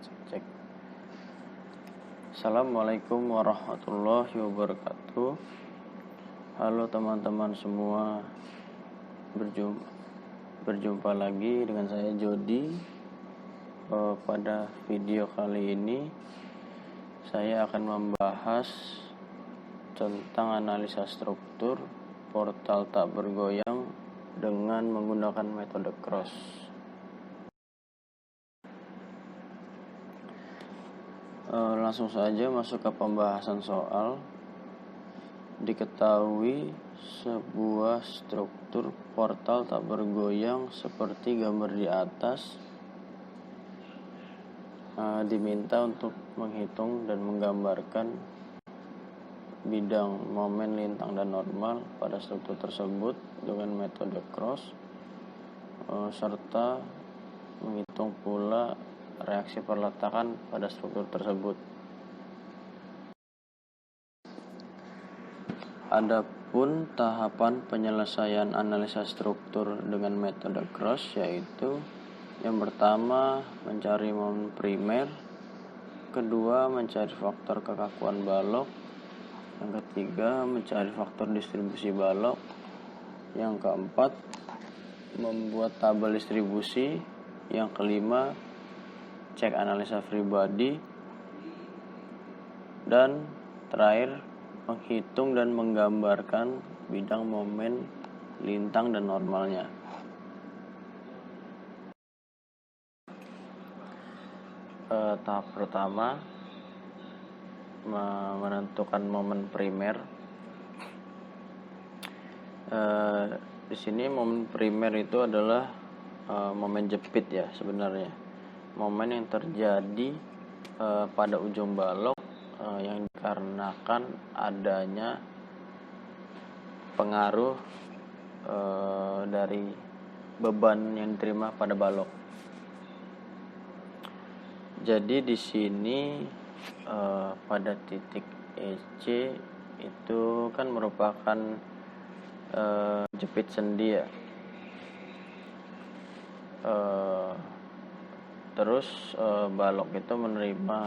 cek. Assalamualaikum warahmatullahi wabarakatuh. Halo teman-teman semua, berjumpa lagi dengan saya Jody. Pada video kali ini saya akan membahas tentang analisa struktur portal tak bergoyang dengan menggunakan metode cross. Langsung saja masuk ke pembahasan soal. Diketahui sebuah struktur portal tak bergoyang seperti gambar di atas diminta untuk menghitung dan menggambarkan bidang, momen, lintang, dan normal pada struktur tersebut dengan metode cross, serta menghitung pula reaksi perletakan pada struktur tersebut. Adapun tahapan penyelesaian analisa struktur dengan metode cross yaitu yang pertama mencari momen primer, kedua mencari faktor kekakuan balok, yang ketiga mencari faktor distribusi balok, yang keempat membuat tabel distribusi, yang kelima cek analisa free body, dan terakhir menghitung dan menggambarkan bidang, momen, lintang, dan normalnya. Tahap pertama menentukan momen primer. Di sini momen primer itu adalah momen jepit ya sebenarnya. Momen yang terjadi pada ujung balok yang dikarenakan adanya pengaruh dari beban yang diterima pada balok. Jadi di sini pada titik EC itu kan merupakan jepit sendi ya. Terus balok itu menerima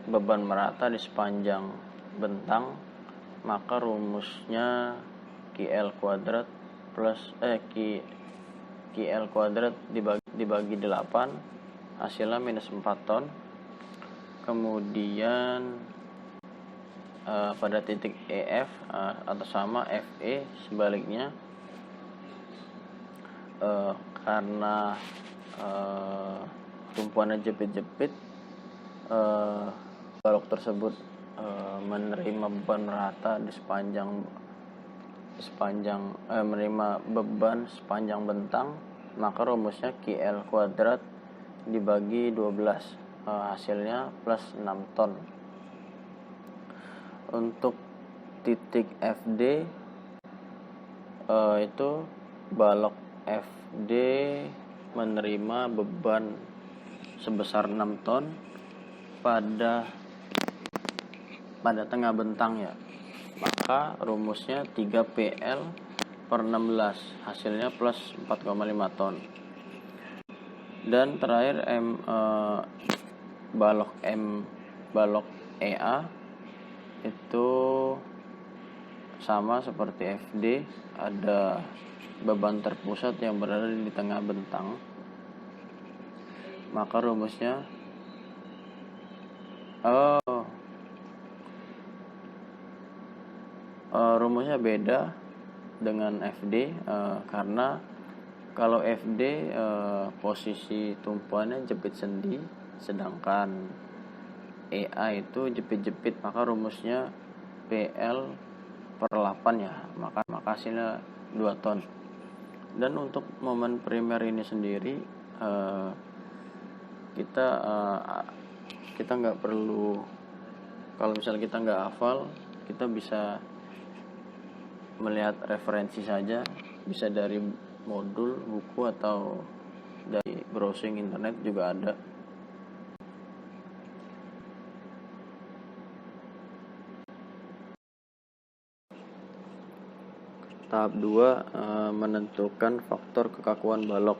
beban merata di sepanjang bentang, maka rumusnya QL kuadrat plus QL kuadrat dibagi 8, hasilnya minus 4 ton. Kemudian pada titik EF atau sama FE sebaliknya, karena tumpuannya jepit-jepit, balok tersebut menerima beban merata di menerima beban sepanjang bentang, maka rumusnya QL kuadrat dibagi 12, hasilnya plus 6 ton. Untuk titik FD itu balok FD menerima beban sebesar 6 ton pada tengah bentang ya, maka rumusnya 3PL per 16, hasilnya plus 4,5 ton. Dan terakhir balok EA itu sama seperti FD, ada beban terpusat yang berada di tengah bentang, maka rumusnya rumusnya beda dengan FD, karena kalau FD posisi tumpuannya jepit sendi, sedangkan EA itu jepit-jepit, maka rumusnya PL per 8 ya, maka hasilnya 2 ton. Dan untuk momen primer ini sendiri kita nggak perlu, kalau misalnya kita nggak hafal, kita bisa melihat referensi saja, bisa dari modul, buku, atau dari browsing internet juga ada. Tahap 2 menentukan faktor kekakuan balok.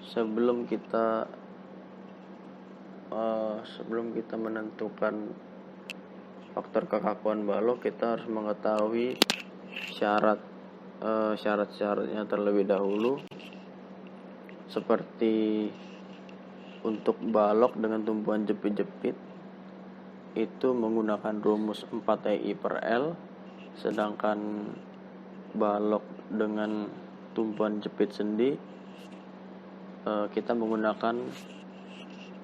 sebelum kita menentukan faktor kekakuan balok, kita harus mengetahui syarat-syaratnya terlebih dahulu, seperti untuk balok dengan tumpuan jepit-jepit itu menggunakan rumus 4EI per L, sedangkan balok dengan tumpuan jepit sendi kita menggunakan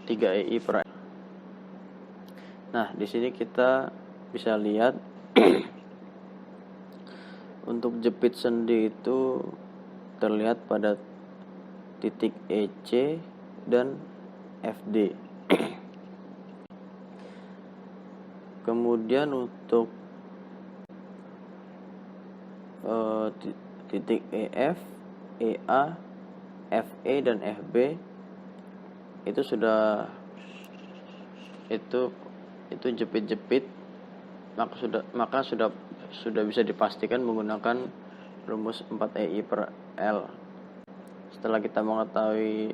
3EI per L. Nah, di sini kita bisa lihat untuk jepit sendi itu terlihat pada titik EC dan FD. Kemudian untuk titik EF, EA, FE dan FB itu jepit-jepit, maka sudah bisa dipastikan menggunakan rumus 4EI per L. Setelah kita mengetahui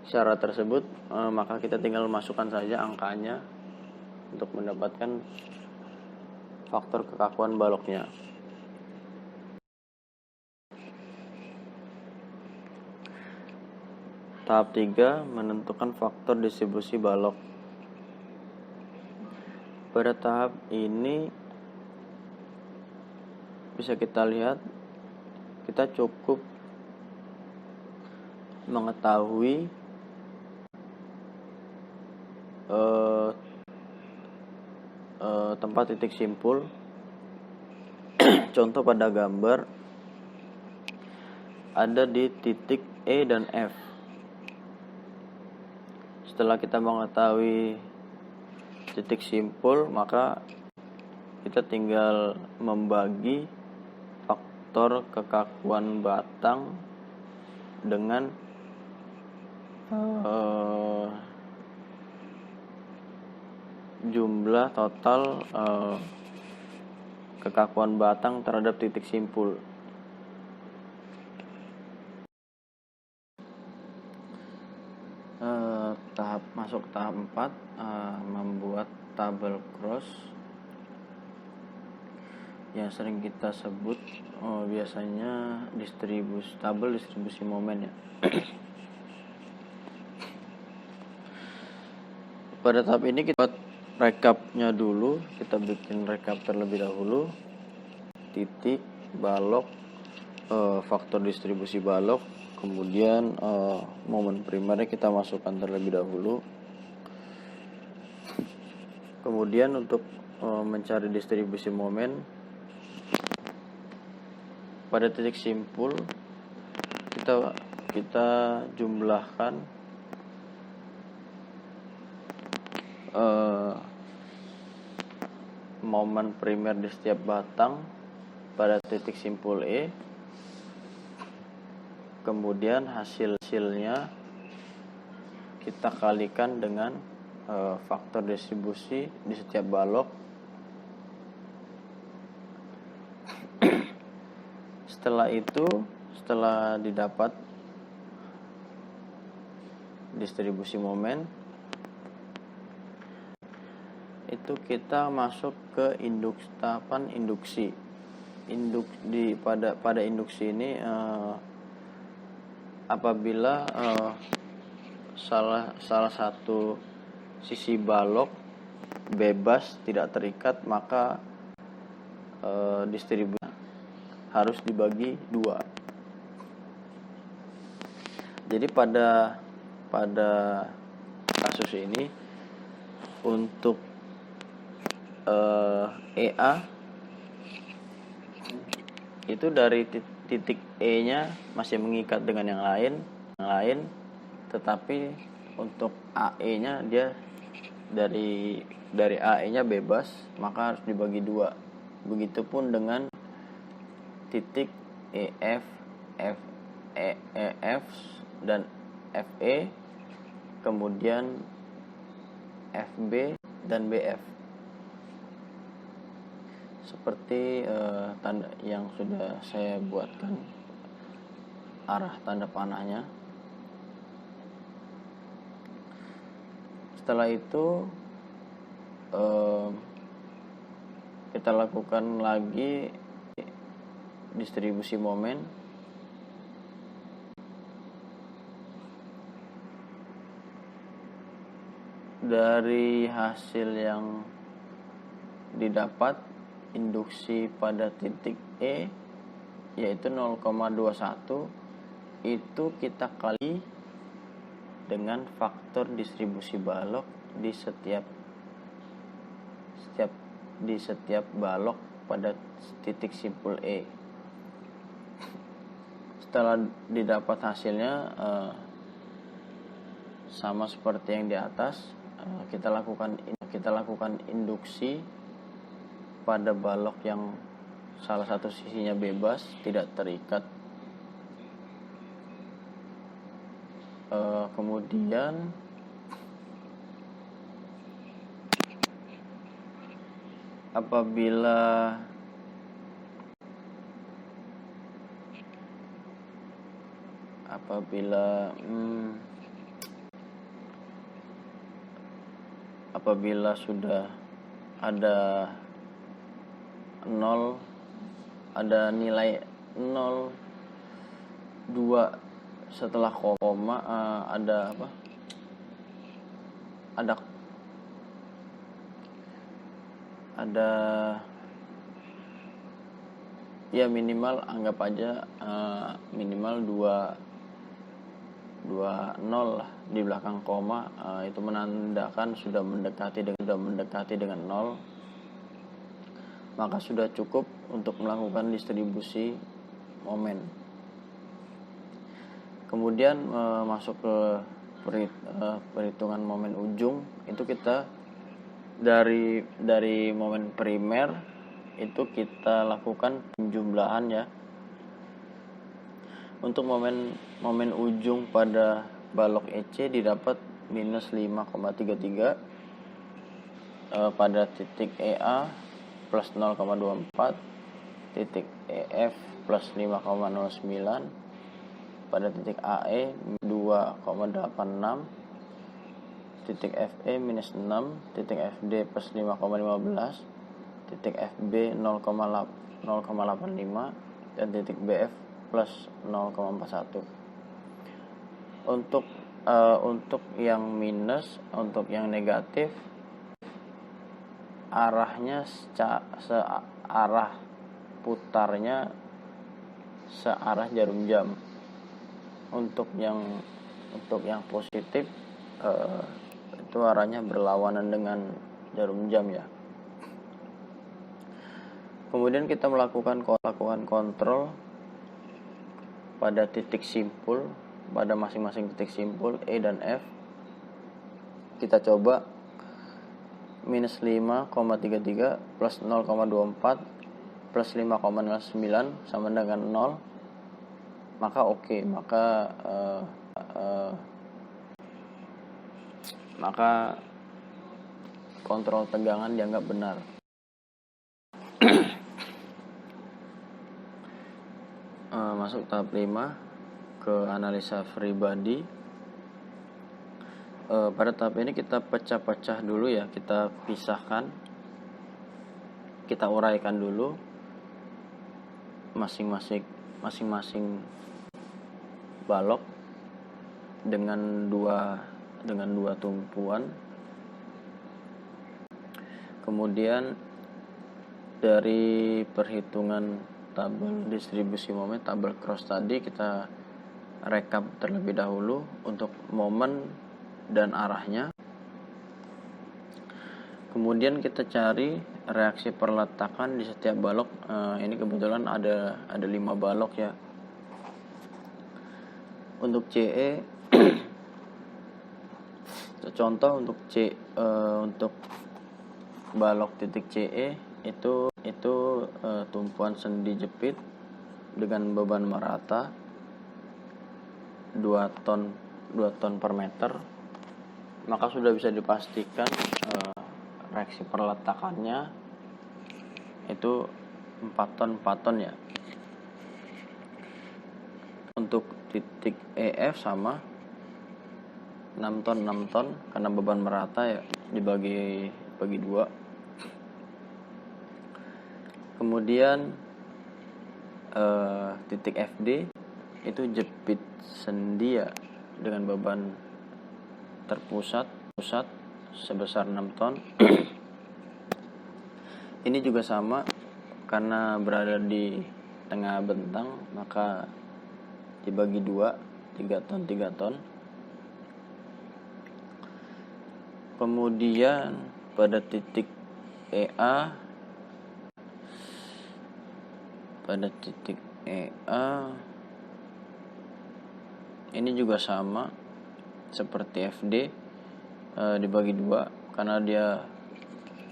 syarat tersebut, maka kita tinggal masukkan saja angkanya untuk mendapatkan faktor kekakuan baloknya. Tahap 3, menentukan faktor distribusi balok. Pada tahap ini bisa kita lihat, kita cukup mengetahui tempat titik simpul. Contoh pada gambar ada di titik E dan F. Setelah kita mengetahui titik simpul, maka kita tinggal membagi faktor kekakuan batang dengan jumlah total kekakuan batang terhadap titik simpul. Masuk tahap 4, membuat tabel cross yang sering kita sebut biasanya tabel distribusi momen ya. Pada tahap ini kita buat rekapnya dulu, kita bikin rekap terlebih dahulu, titik, balok, faktor distribusi balok, kemudian momen primernya kita masukkan terlebih dahulu. Kemudian untuk mencari distribusi momen pada titik simpul, kita jumlahkan momen primer di setiap batang pada titik simpul E. Kemudian hasilnya kita kalikan dengan faktor distribusi di setiap balok. Setelah didapat distribusi momen, itu kita masuk ke tahapan induksi. Pada induksi ini apabila salah satu sisi balok bebas tidak terikat, maka distribusi harus dibagi 2. Jadi pada kasus ini untuk EA itu dari titik E-nya masih mengikat dengan yang lain, tetapi untuk AE-nya dia dari AE-nya bebas, maka harus dibagi 2. Begitupun dengan titik EF, EF dan FE, kemudian FB dan BF. Seperti tanda yang sudah saya buatkan arah tanda panahnya. Setelah itu kita lakukan lagi distribusi momen. Dari hasil yang didapat, induksi pada titik E yaitu 0,21 itu kita kali dengan faktor distribusi balok di setiap balok pada titik simpul E. Setelah didapat hasilnya sama seperti yang di atas, kita lakukan induksi pada balok yang salah satu sisinya bebas, tidak terikat. Kemudian apabila sudah ada nilai 0, 2 setelah koma, ada ya minimal, anggap aja minimal 2 0 lah di belakang koma, itu menandakan sudah mendekati dengan 0, maka sudah cukup untuk melakukan distribusi momen. Kemudian masuk ke perhitungan momen ujung. Itu kita dari momen primer itu kita lakukan penjumlahan ya. Untuk momen ujung pada balok EC didapat minus 5,33, pada titik EA plus 0,24, titik EF plus 5,09, pada titik AE 2,86, titik FE minus 6, titik FD plus 5,15, titik FB 0,85, dan titik BF plus 0,41. Untuk yang minus, untuk yang negatif, arahnya searah putarnya searah jarum jam. Untuk yang positif itu arahnya berlawanan dengan jarum jam ya. Kemudian kita melakukan kontrol pada titik simpul, pada masing-masing titik simpul E dan F. Kita coba minus 5,33 plus 0,24 plus 5,09 sama dengan 0, maka oke, maka kontrol tegangan dianggap benar. Masuk tahap 5 ke analisa free body. Pada tahap ini kita pecah-pecah dulu ya, kita pisahkan, kita uraikan dulu masing-masing balok dengan dua tumpuan. Kemudian dari perhitungan tabel distribusi momen, tabel cross tadi, kita rekap terlebih dahulu untuk momen dan arahnya. Kemudian kita cari reaksi perletakan di setiap balok. Ini kebetulan ada 5 balok ya. Untuk CE contoh untuk untuk balok titik CE itu tumpuan sendi jepit dengan beban merata 2 ton per meter, maka sudah bisa dipastikan reaksi perletakannya itu 4 ton ya. Untuk titik EF sama 6 ton 6 ton karena beban merata ya, dibagi dua. Kemudian titik FD itu jepit sendi ya, dengan beban terpusat sebesar 6 ton. Ini juga sama, karena berada di tengah bentang maka dibagi dua, 3 ton. Kemudian pada titik EA ini juga sama seperti FD, dibagi dua karena dia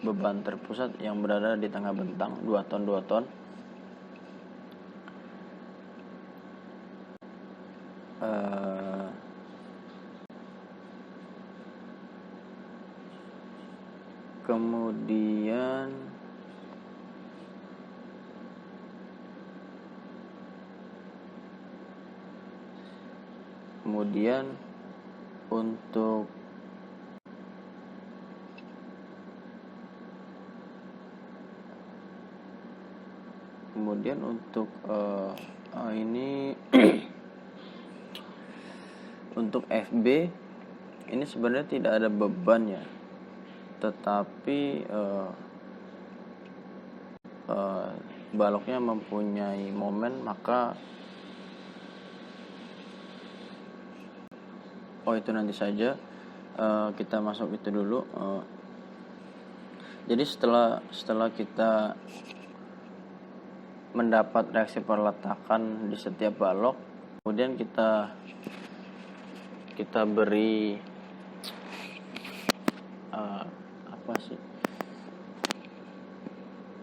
beban terpusat yang berada di tengah bentang, 2 ton. Kemudian untuk ini untuk FB ini sebenarnya tidak ada beban ya, tetapi baloknya mempunyai momen, maka itu nanti saja, kita masuk itu dulu. Jadi setelah kita mendapat reaksi perletakan di setiap balok, kemudian kita beri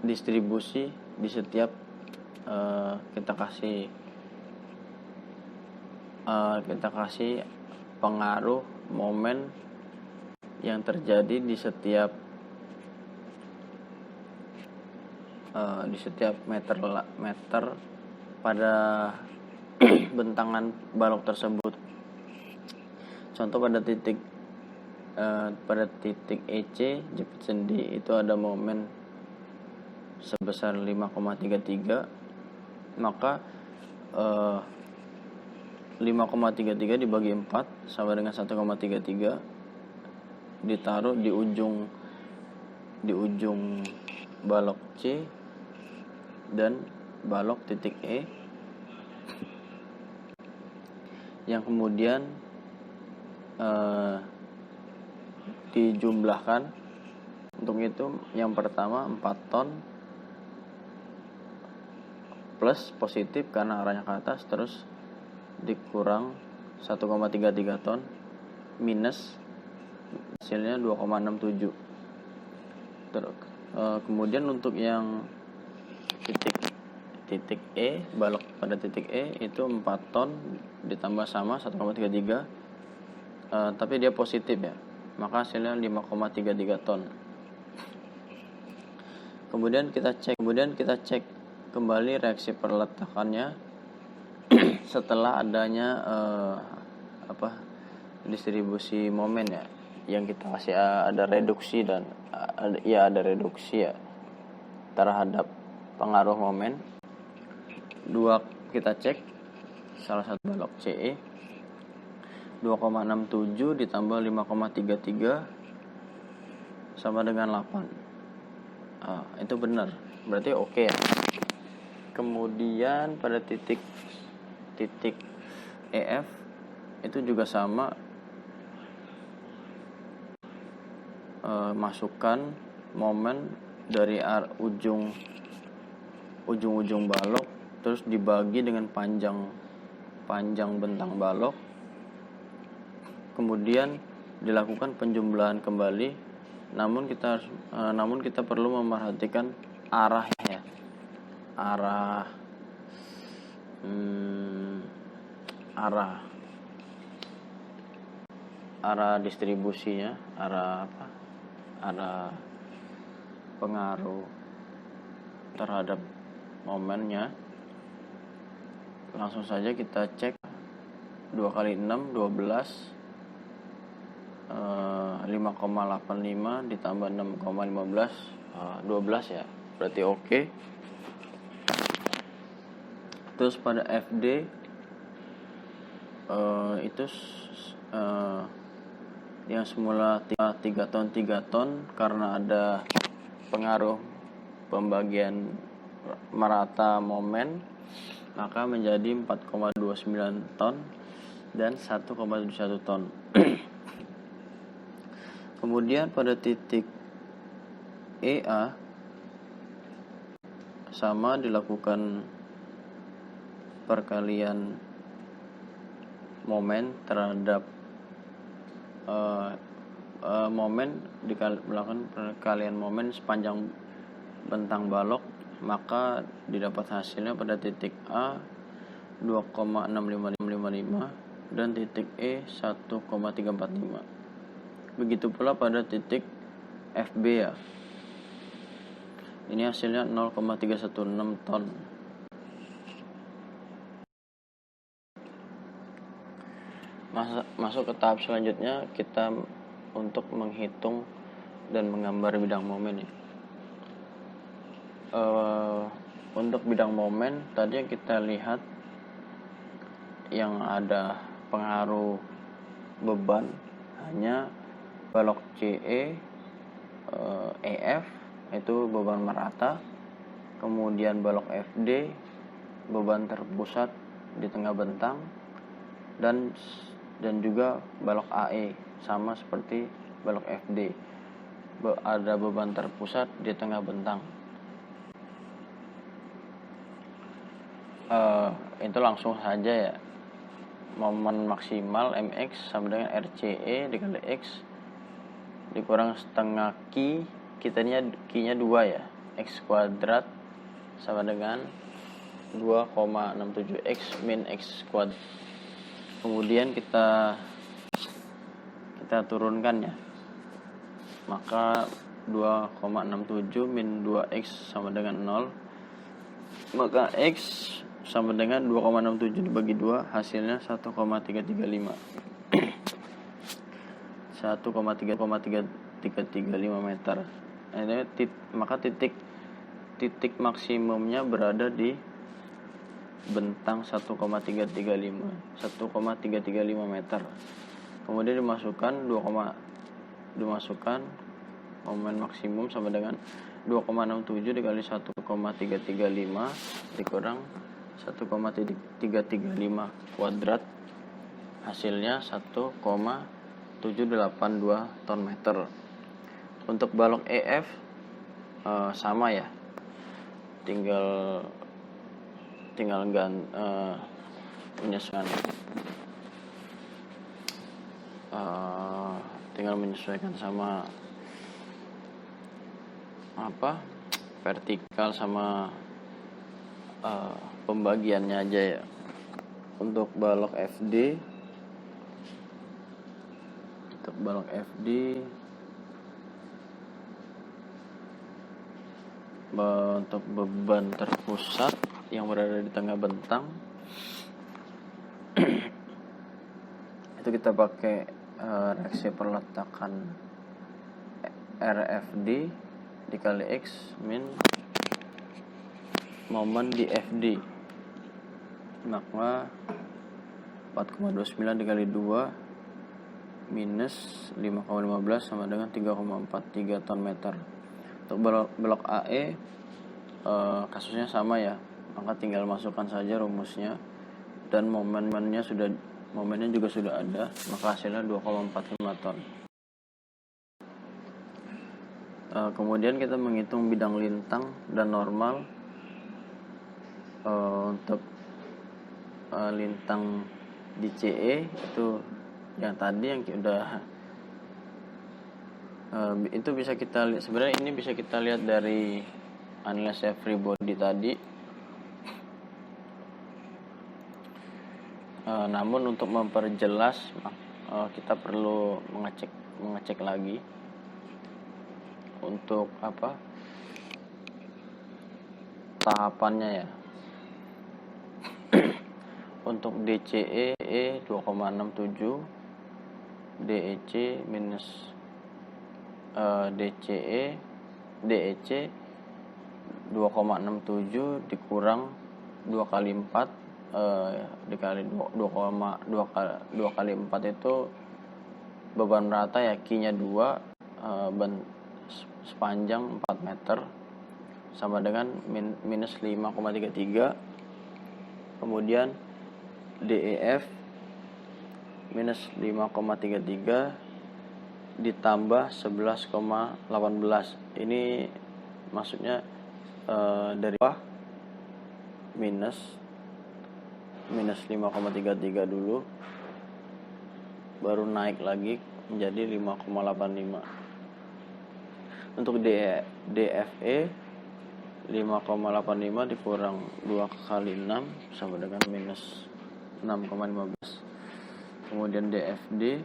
distribusi di setiap, kita kasih pengaruh momen yang terjadi di setiap meter pada bentangan balok tersebut. Contoh pada titik EC jepit sendi itu ada momen sebesar 5,33, maka 5,33 dibagi 4 sama dengan 1,33, ditaruh di ujung balok C dan balok titik E, yang kemudian dijumlahkan. Untuk itu yang pertama 4 ton plus positif karena arahnya ke atas, terus dikurang 1,33 ton minus hasilnya 2,67. Terus kemudian untuk yang titik E, balok pada titik E itu 4 ton ditambah sama 1,33, tapi dia positif ya, maka hasilnya 5,33 ton. Kemudian kita cek kembali reaksi perletakannya setelah adanya distribusi momen ya, yang kita kasih ada reduksi dan ada reduksi ya terhadap pengaruh momen. Kita cek salah satu balok CE 2,67 ditambah 5,33 sama dengan 8. Itu benar, berarti oke ya. Kemudian pada titik EF itu juga sama, masukkan momen dari ujung balok, terus dibagi dengan panjang bentang balok, kemudian dilakukan penjumlahan kembali. Namun kita perlu memperhatikan arahnya, arah distribusinya, arah pengaruh terhadap momennya. Langsung saja kita cek 2 kali 6 12 5,85 ditambah 6,15 12 ya, berarti oke. Terus pada FD itu yang semula 3 ton karena ada pengaruh pembagian merata momen, maka menjadi 4,29 ton dan 1,71 ton. Kemudian pada titik EA sama, dilakukan perkalian momen terhadap melakukan perkalian momen sepanjang bentang balok, maka didapat hasilnya pada titik A 2,6555 dan titik E 1,345. Begitu pula pada titik FB ya. Ini hasilnya 0,316 ton. Masuk ke tahap selanjutnya, kita untuk menghitung dan menggambar bidang momen ya. Untuk bidang momen tadi yang kita lihat yang ada pengaruh beban hanya balok CE, EF itu beban merata, kemudian balok FD beban terpusat di tengah bentang, dan juga balok AE sama seperti balok FD, ada beban terpusat di tengah bentang. Itu langsung saja ya, momen maksimal MX sama dengan RCE dikali X dikurang setengah Q, Q-nya 2 ya, X kuadrat sama dengan 2,67 X min X kuadrat. Kemudian kita turunkan ya, maka 2,67 min 2X sama dengan 0, maka X sama dengan 2,67 dibagi 2, hasilnya 1,335 meter. Maka titik maksimumnya berada di bentang 1,335 meter. Kemudian dimasukkan momen maksimum sama dengan 2,67 dikali 1,335 dikurang 1,335 kuadrat, hasilnya 1,782 ton meter. Untuk balok EF sama ya, tinggal menyesuaikan sama vertikal sama pembagiannya aja ya. Untuk balok FD untuk beban terpusat yang berada di tengah bentang itu kita pakai reaksi perletakan RFD dikali X min momen di FD, maka 4,29 dikali 2 minus 5,15 sama dengan 3,43 ton meter. Untuk blok AE kasusnya sama ya, maka tinggal masukkan saja rumusnya dan momennya juga sudah ada, maka hasilnya 2,45 ton. Kemudian kita menghitung bidang lintang dan normal. Untuk lintang di CE itu yang tadi yang udah itu bisa kita lihat, sebenarnya ini bisa kita lihat dari analisa free body tadi. Namun untuk memperjelas kita perlu mengecek lagi untuk tahapannya ya. Untuk DCE 2,67, DEC minus DEC 2,67 dikurang 2 kali 4 dikali 2 kali 4 itu beban rata ya, Q-nya 2, sepanjang 4 meter sama dengan minus 5,33. Kemudian DEF minus 5,33 ditambah 11,18. Ini maksudnya dari bawah minus 5,33 dulu, baru naik lagi menjadi 5,85. Untuk DFE 5,85 dikurang 2 kali 6 sama dengan minus 6,15. Kemudian DFD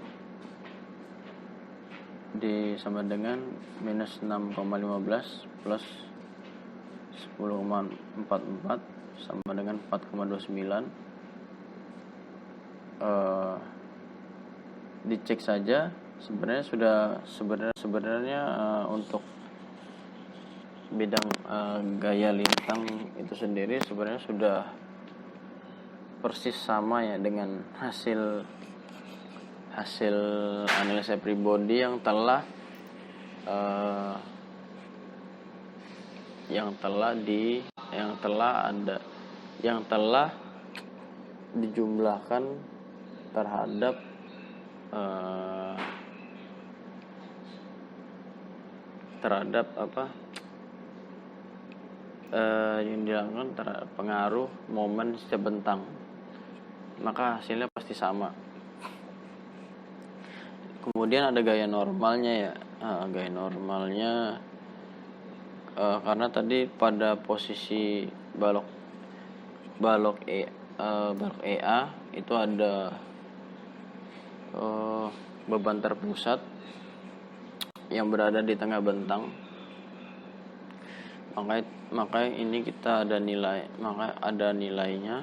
sama dengan minus 6,15 plus 10,44 sama dengan 4,29. Dicek saja sebenarnya untuk bidang gaya lintang itu sendiri sebenarnya sudah persis sama ya dengan hasil analisa pribodi yang telah dijumlahkan terhadap yang dilakukan terhadap pengaruh momen setiap bentang, maka hasilnya pasti sama. Kemudian ada gaya normalnya ya. Gaya normalnya karena tadi pada posisi balok EA itu ada beban terpusat yang berada di tengah bentang. Maka ini kita ada nilainya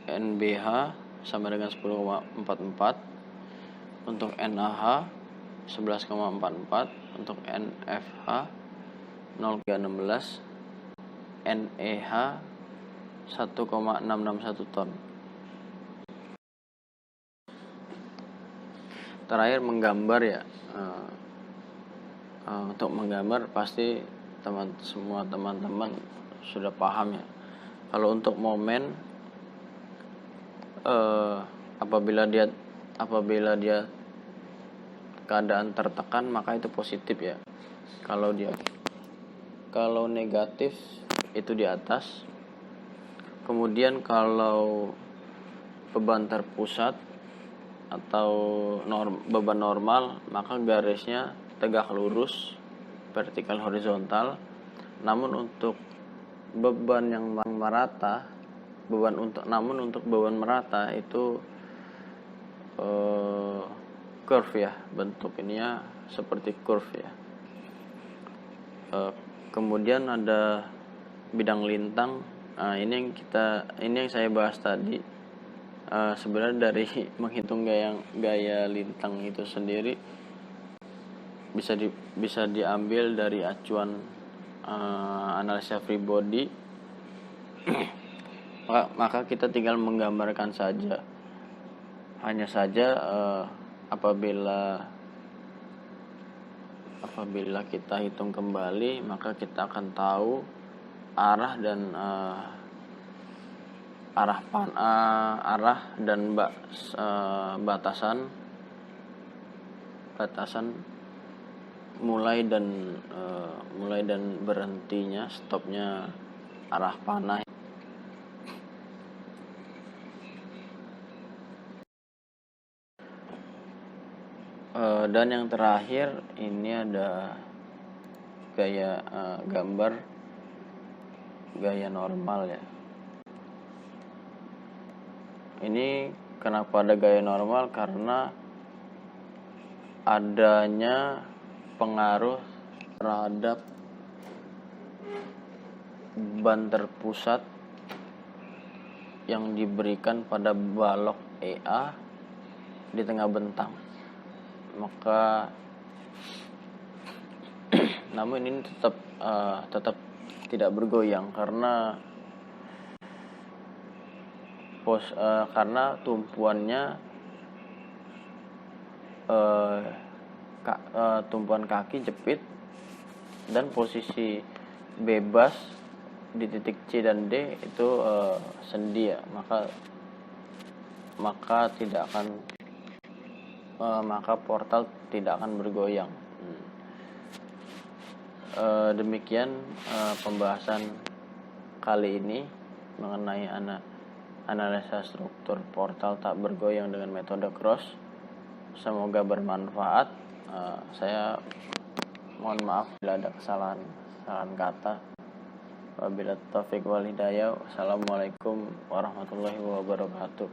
NBH sama dengan 10,44, untuk NAH 11,44, untuk NFH 0,16, NEH 1,661 ton. Terakhir menggambar ya. Untuk menggambar pasti semua teman-teman sudah paham ya. Kalau untuk momen apabila dia keadaan tertekan maka itu positif ya. Kalau negatif itu di atas. Kemudian kalau beban terpusat atau beban normal maka garisnya tegak lurus, vertikal horizontal. Namun untuk beban merata itu curve ya, bentuk ininya seperti curve ya. Kemudian ada bidang lintang. Ini yang saya bahas tadi. Sebenarnya dari menghitung gaya lintang itu sendiri bisa diambil dari acuan analisa free body. maka kita tinggal menggambarkan saja. Hanya saja apabila kita hitung kembali maka kita akan tahu arah dan batasan mulai dan berhentinya, stopnya arah panah. Dan yang terakhir ini ada gambar gaya normal ya. Ini kenapa ada gaya normal? Karena adanya pengaruh terhadap beban terpusat yang diberikan pada balok EA di tengah bentang. Maka namun ini tetap tidak bergoyang karena karena tumpuan kaki jepit dan posisi bebas di titik C dan D itu sendi ya, maka portal tidak akan bergoyang. Demikian pembahasan kali ini mengenai analisa struktur portal tak bergoyang dengan metode cross. Semoga bermanfaat. Saya mohon maaf bila ada kesalahan kata. Wabillahi taufiq wal hidayah. Wassalamualaikum warahmatullahi wabarakatuh.